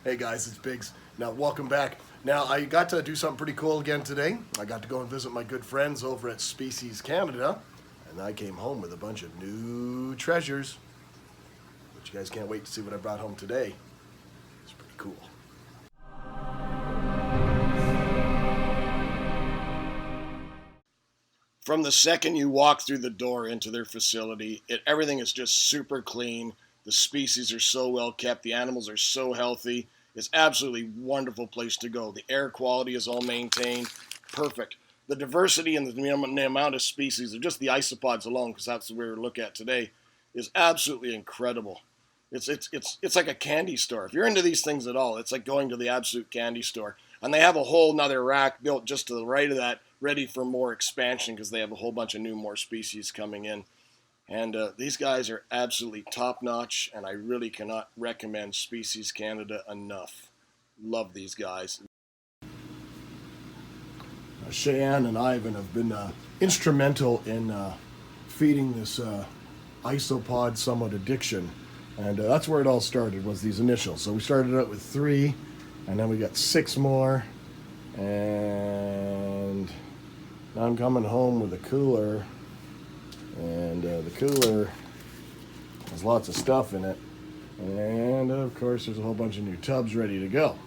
Hey guys, it's Biggs. Now, welcome back. Now, I got to do something pretty cool again today. I got to go and visit my good friends over at Species Canada, and I came home with a bunch of new treasures. But you guys can't wait to see what I brought home today. It's pretty cool. From the second you walk through the door into their facility, everything is just super clean. The species are so well kept. The animals are so healthy. It's absolutely wonderful place to go. The air quality is all maintained. Perfect. The diversity and the amount of species, or just the isopods alone, because that's what we're going to look at today, is absolutely incredible. It's like a candy store. If you're into these things at all, it's like going to the absolute candy store. And they have a whole nother rack built just to the right of that, ready for more expansion because they have a whole bunch of more species coming in. And these guys are absolutely top-notch, and I really cannot recommend Species Canada enough. Love these guys. Cheyenne and Ivan have been instrumental in feeding this isopod somewhat addiction. And that's where it all started, was these initials. So we started out with 3, and then we got 6 more. And now I'm coming home with a cooler. And the cooler has lots of stuff in it. And of course, there's a whole bunch of new tubs ready to go.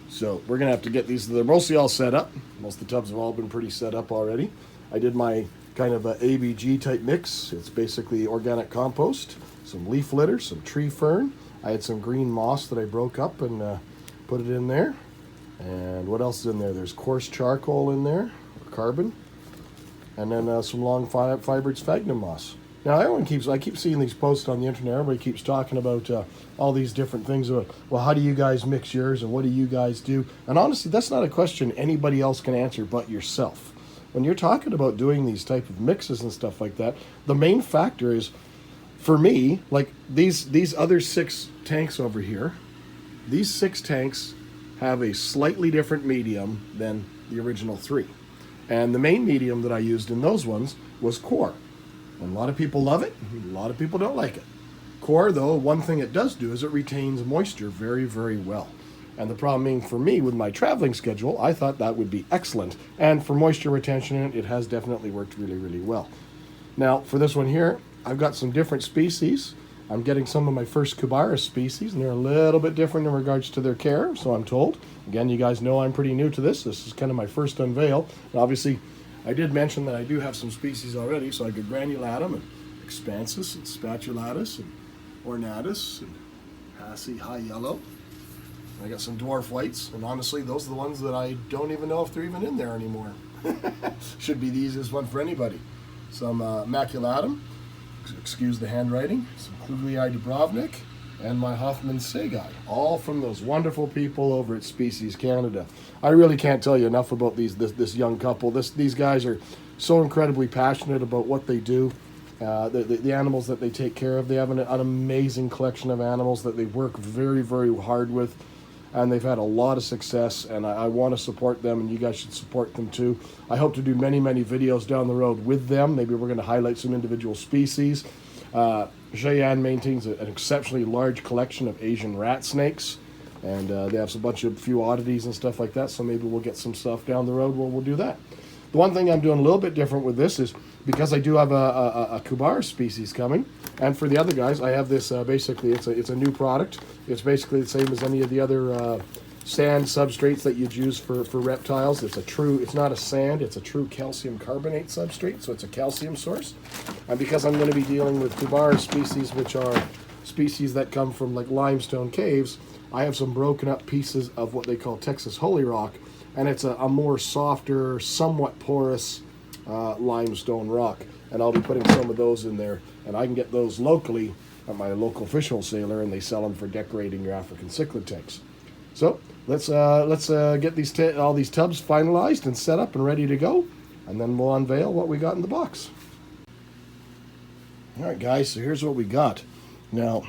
So we're going to have to get these. They're mostly all set up. Most of the tubs have all been pretty set up already. I did my kind of a ABG type mix. It's basically organic compost, some leaf litter, some tree fern. I had some green moss that I broke up and put it in there. And what else is in there? There's coarse charcoal in there, or carbon. And then some long fibered sphagnum moss. Now, I keep seeing these posts on the internet. Everybody keeps talking about all these different things. About, well, how do you guys mix yours, and what do you guys do? And honestly, that's not a question anybody else can answer but yourself. When you're talking about doing these type of mixes and stuff like that, the main factor is, for me, like these other 6 tanks over here, these 6 tanks have a slightly different medium than the original 3. And the main medium that I used in those ones was Core. And a lot of people love it, a lot of people don't like it. Core, though, one thing it does do is it retains moisture very, very well. And the problem being for me with my traveling schedule, I thought that would be excellent. And for moisture retention, it has definitely worked really, really well. Now, for this one here, I've got some different species. I'm getting some of my first Cubaris species, and they're a little bit different in regards to their care, so I'm told. Again, you guys know I'm pretty new to this. This is kind of my first unveil. And obviously, I did mention that I do have some species already, so I got granulatum and expansus and spatulatus and ornatus and Hassy high yellow. And I got some dwarf whites, and honestly, those are the ones that I don't even know if they're even in there anymore. Should be the easiest one for anybody. Some maculatum. Excuse the handwriting, some Kluglii Dubrovnik, and my Hoffman Segai, all from those wonderful people over at Species Canada. I really can't tell you enough about this young couple. These guys are so incredibly passionate about what they do, the animals that they take care of. They have an amazing collection of animals that they work very, very hard with, and they've had a lot of success, and I want to support them, and you guys should support them too. I hope to do many, many videos down the road with them. Maybe we're going to highlight some individual species. Cheyenne maintains an exceptionally large collection of Asian rat snakes, and they have a few oddities and stuff like that, so maybe we'll get some stuff down the road where we'll do that. The one thing I'm doing a little bit different with this is because I do have a Cubaris species coming, and for the other guys, I have this basically it's a new product. It's basically the same as any of the other sand substrates that you'd use for reptiles. It's not a sand, it's a true calcium carbonate substrate, so it's a calcium source. And because I'm going to be dealing with Cubaris species, which are species that come from like limestone caves, I have some broken up pieces of what they call Texas Holy Rock, and it's a more softer, somewhat porous limestone rock. And I'll be putting some of those in there, and I can get those locally at my local fish wholesaler, and they sell them for decorating your African cichlid tanks. So let's get all these tubs finalized and set up and ready to go, and then we'll unveil what we got in the box. All right, guys, so here's what we got. Now,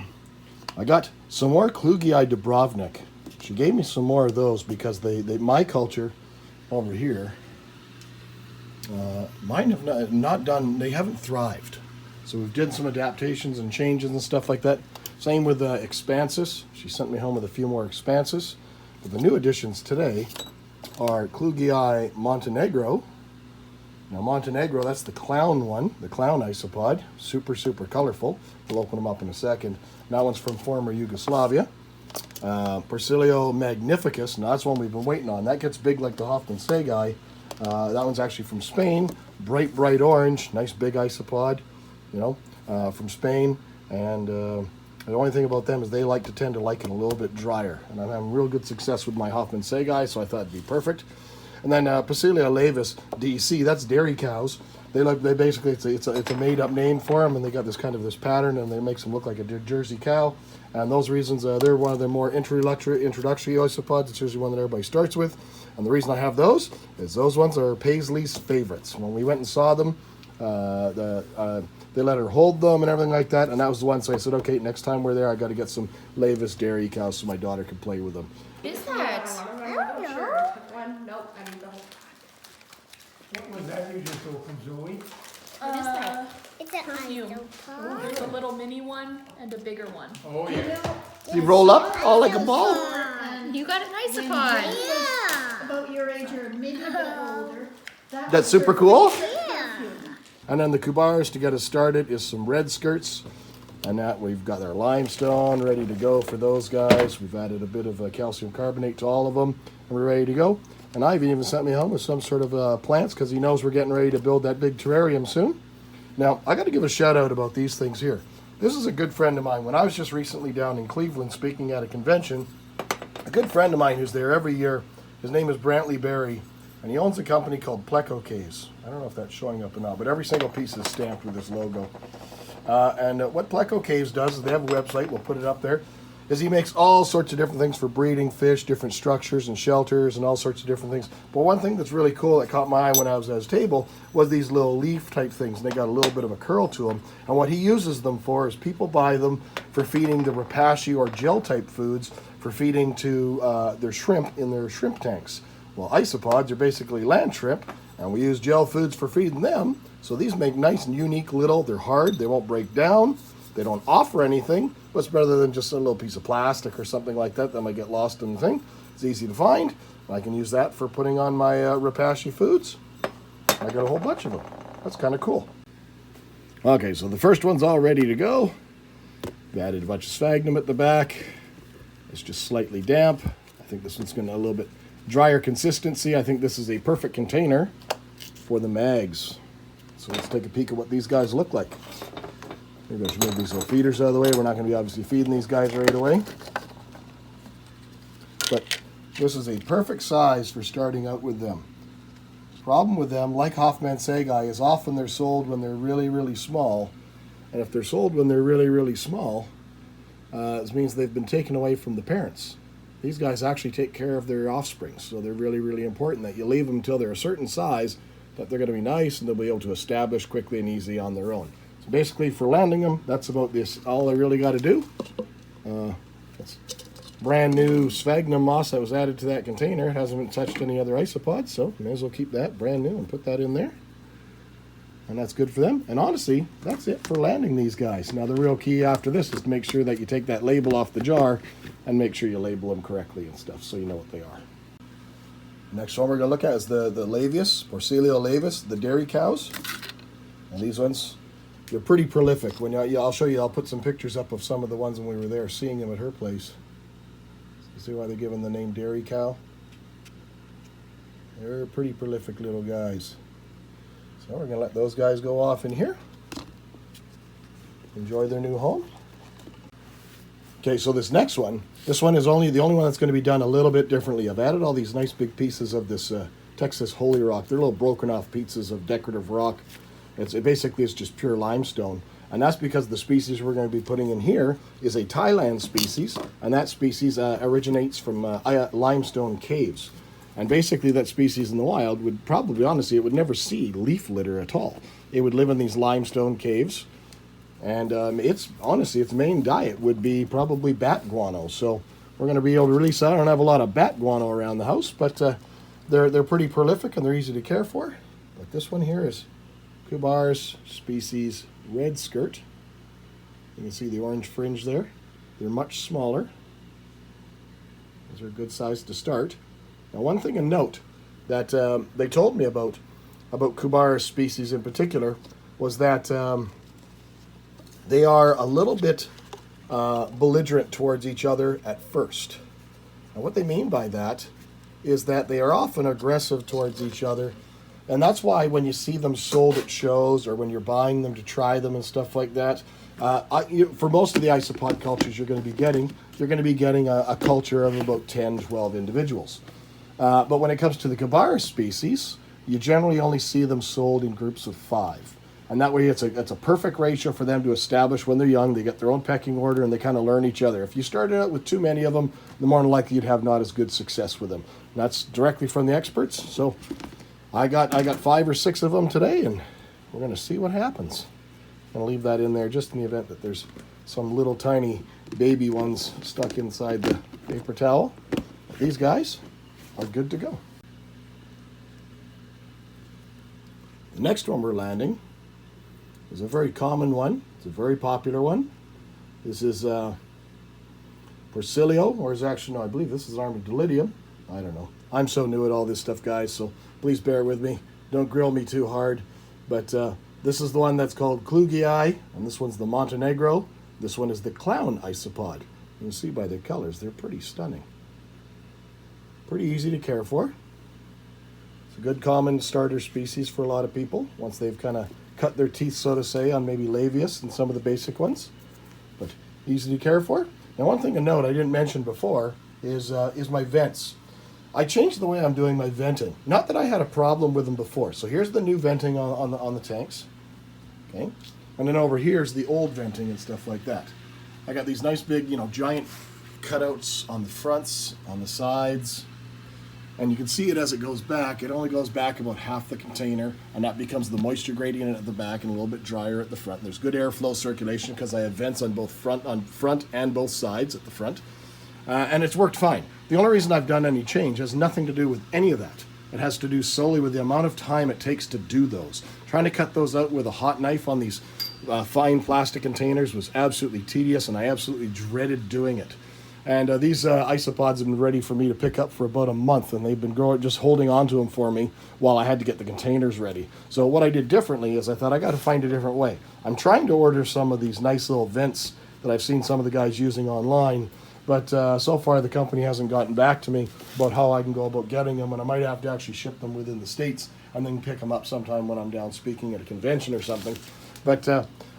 I got some more Kluglii Dubrovnik. She gave me some more of those because my culture over here, mine have not done, they haven't thrived. So we've did some adaptations and changes and stuff like that. Same with expanses. She sent me home with a few more expanses. But the new additions today are Klugii Montenegro. Now Montenegro, that's the clown one, the clown isopod. Super, super colorful. We'll open them up in a second. That one's from former Yugoslavia. Porcilio Magnificus, now that's one we've been waiting on. That gets big like the Hoffman Segai. That one's actually from Spain. Bright, bright orange. Nice big isopod, you know, from Spain. And the only thing about them is they tend to like it a little bit drier. And I'm having real good success with my Hoffman Segai, so I thought it'd be perfect. And then Porcilio Laevis DC, that's dairy cows. They basically, it's a made-up name for them, and they got this pattern, and it makes them look like a Jersey cow. And those reasons, they're one of the more introductory isopods. It's usually one that everybody starts with. And the reason I have those is those ones are Paisley's favorites. When we went and saw them, they let her hold them and everything like that, and that was the one. So I said, okay, next time we're there, I got to get some Laevis dairy cows so my daughter can play with them. What is that? I don't know. Nope, I need the whole pack. What was that you just opened, Zoe? What is that? It's an Perfume. isopod. There's a little mini one and a bigger one. Oh, yeah. You roll up all like a ball. And you got an isopod. Yeah. About your age or maybe a bit older. That's super cool. Yeah. And then the Kubars to get us started is some red skirts. And that we've got our limestone ready to go for those guys. We've added a bit of calcium carbonate to all of them. And we're ready to go. And Ivy even sent me home with some sort of plants because he knows we're getting ready to build that big terrarium soon. Now, I got to give a shout out about these things here. This is a good friend of mine. When I was just recently down in Cleveland speaking at a convention, a good friend of mine who's there every year, his name is Brantley Berry, and he owns a company called Pleco Caves. I don't know if that's showing up or not, but every single piece is stamped with this logo. What Pleco Caves does is they have a website, we'll put it up there, is he makes all sorts of different things for breeding fish, different structures and shelters and all sorts of different things. But one thing that's really cool that caught my eye when I was at his table was these little leaf type things, and they got a little bit of a curl to them. And what he uses them for is people buy them for feeding the rapashi or gel type foods for feeding to their shrimp in their shrimp tanks. Well, isopods are basically land shrimp, and we use gel foods for feeding them. So these make nice and unique little, they're hard, they won't break down, they don't offer anything, but it's better than just a little piece of plastic or something like that that might get lost in the thing. It's easy to find. I can use that for putting on my rapashi foods. I got a whole bunch of them. That's kind of cool. Okay, so the first one's all ready to go. We added a bunch of sphagnum at the back. It's just slightly damp. I think this one's going to a little bit drier consistency. I think this is a perfect container for the mags. So let's take a peek at what these guys look like. Maybe I should move these little feeders out of the way. We're not going to be obviously feeding these guys right away. But this is a perfect size for starting out with them. The problem with them, like Hoffman Segai, is often they're sold when they're really, really small. And if they're sold when they're really, really small, it means they've been taken away from the parents. These guys actually take care of their offspring, so they're really, really important that you leave them until they're a certain size, that they're going to be nice and they'll be able to establish quickly and easy on their own. So basically, for landing them, that's about this. All I really got to do. That's brand new sphagnum moss that was added to that container. It hasn't been touched any other isopods, so may as well keep that brand new and put that in there. And that's good for them. And honestly, that's it for landing these guys. Now the real key after this is to make sure that you take that label off the jar and make sure you label them correctly and stuff so you know what they are. Next one we're going to look at is the Laevis, Porcilio Laevis, the dairy cows. And these ones, they're pretty prolific. I'll show you, I'll put some pictures up of some of the ones when we were there seeing them at her place. You see why they're given the name dairy cow? They're pretty prolific little guys. So we're going to let those guys go off in here. Enjoy their new home. Okay, so this next one, this one is the only one that's going to be done a little bit differently. I've added all these nice big pieces of this Texas holy rock. They're little broken off pieces of decorative rock. Basically it's just pure limestone. And that's because the species we're going to be putting in here is a Thailand species, and that species originates from limestone caves. And basically that species in the wild would probably, honestly, it would never see leaf litter at all. It would live in these limestone caves. And its main diet would be probably bat guano. So we're going to be able to release that. I don't have a lot of bat guano around the house, but they're pretty prolific and they're easy to care for. But this one here is Kubars species red skirt. You can see the orange fringe there. They're much smaller. Those are a good size to start. Now, one thing to note that they told me about Kubaris species in particular was that they are a little bit belligerent towards each other at first. Now, what they mean by that is that they are often aggressive towards each other, and that's why when you see them sold at shows or when you're buying them to try them and stuff like that, for most of the isopod cultures you're going to be getting a culture of about 10, 12 individuals. But when it comes to the Kubaris species, you generally only see them sold in groups of 5. And that way it's a perfect ratio for them to establish when they're young. They get their own pecking order and they kind of learn each other. If you started out with too many of them, the more likely you'd have not as good success with them. And that's directly from the experts. So I got 5 or 6 of them today, and we're going to see what happens. I'm going to leave that in there just in the event that there's some little tiny baby ones stuck inside the paper towel. But these guys are good to go. The next one we're landing is a very common one. It's a very popular one. This is Porcilio, or is actually, no, I believe this is Armadillidium. I don't know. I'm so new at all this stuff, guys, so please bear with me. Don't grill me too hard. But this is the one that's called Klugii, and this one's the Montenegro. This one is the clown isopod. You can see by their colors, they're pretty stunning. Pretty easy to care for. It's a good common starter species for a lot of people once they've kind of cut their teeth, so to say, on maybe Laevius and some of the basic ones. But easy to care for. Now, one thing to note I didn't mention before is my vents. I changed the way I'm doing my venting. Not that I had a problem with them before. So here's the new venting on the tanks. Okay, and then over here is the old venting and stuff like that. I got these nice big, giant cutouts on the fronts, on the sides. And you can see it as it goes back. It only goes back about half the container, and that becomes the moisture gradient at the back and a little bit drier at the front. There's good airflow circulation because I have vents on both front and both sides at the front. And it's worked fine. The only reason I've done any change has nothing to do with any of that. It has to do solely with the amount of time it takes to do those. Trying to cut those out with a hot knife on these fine plastic containers was absolutely tedious, and I absolutely dreaded doing it. And these isopods have been ready for me to pick up for about a month, and they've been just holding on to them for me while I had to get the containers ready. So what I did differently is I thought I got to find a different way. I'm trying to order some of these nice little vents that I've seen some of the guys using online, but so far the company hasn't gotten back to me about how I can go about getting them, and I might have to actually ship them within the States and then pick them up sometime when I'm down speaking at a convention or something. But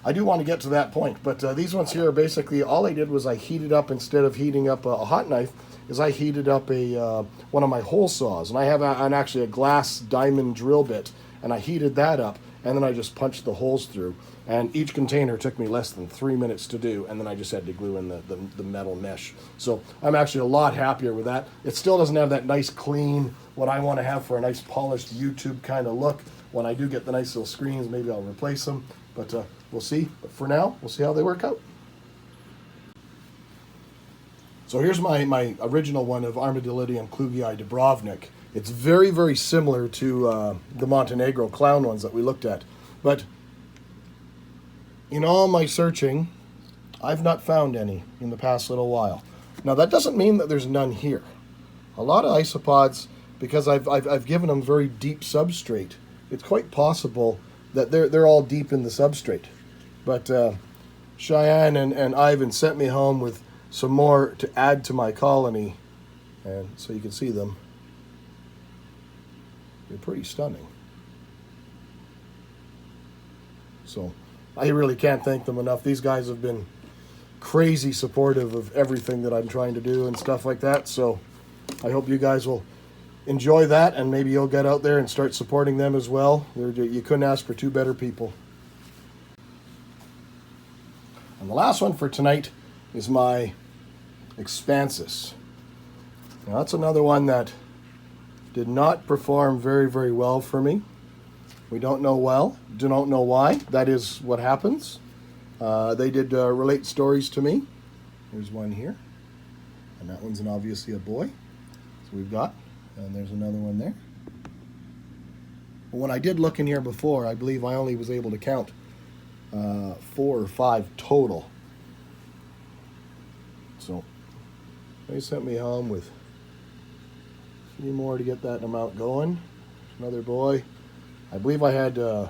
I do want to get to that point. But these ones here, basically, all I did was I heated up, instead of heating up a hot knife, is I heated up one of my hole saws. And I have actually a glass diamond drill bit, and I heated that up, and then I just punched the holes through. And each container took me less than 3 minutes to do, and then I just had to glue in the metal mesh. So I'm actually a lot happier with that. It still doesn't have that nice clean, what I want to have for a nice polished YouTube kind of look. When I do get the nice little screens, maybe I'll replace them. But we'll see. But for now, we'll see how they work out. So here's my original one of Armadillidium Klugii Dubrovnik. It's very, very similar to the Montenegro clown ones that we looked at. But in all my searching, I've not found any in the past little while. Now, that doesn't mean that there's none here. A lot of isopods, because I've given them very deep substrate, it's quite possible that they're all deep in the substrate. But Cheyenne and Ivan sent me home with some more to add to my colony, and so you can see them. They're pretty stunning. So I really can't thank them enough. These guys have been crazy supportive of everything that I'm trying to do and stuff like that. So I hope you guys will enjoy that, and maybe you'll get out there and start supporting them as well. You couldn't ask for two better people. And the last one for tonight is my Expansus. Now, that's another one that did not perform very, very well for me. We don't know why. That is what happens. They did relate stories to me. There's one here, and that one's obviously a boy. So we've got, and there's another one there. But when I did look in here before, I believe I only was able to count 4 or 5 total. They sent me home with a few more to get that amount going. Another boy. I believe I had, I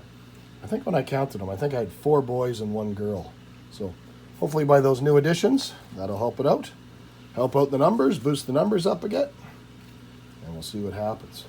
think when I counted them, I think I had 4 boys and 1 girl. So hopefully by those new additions, that'll help it out. Help out the numbers, boost the numbers up again, and we'll see what happens.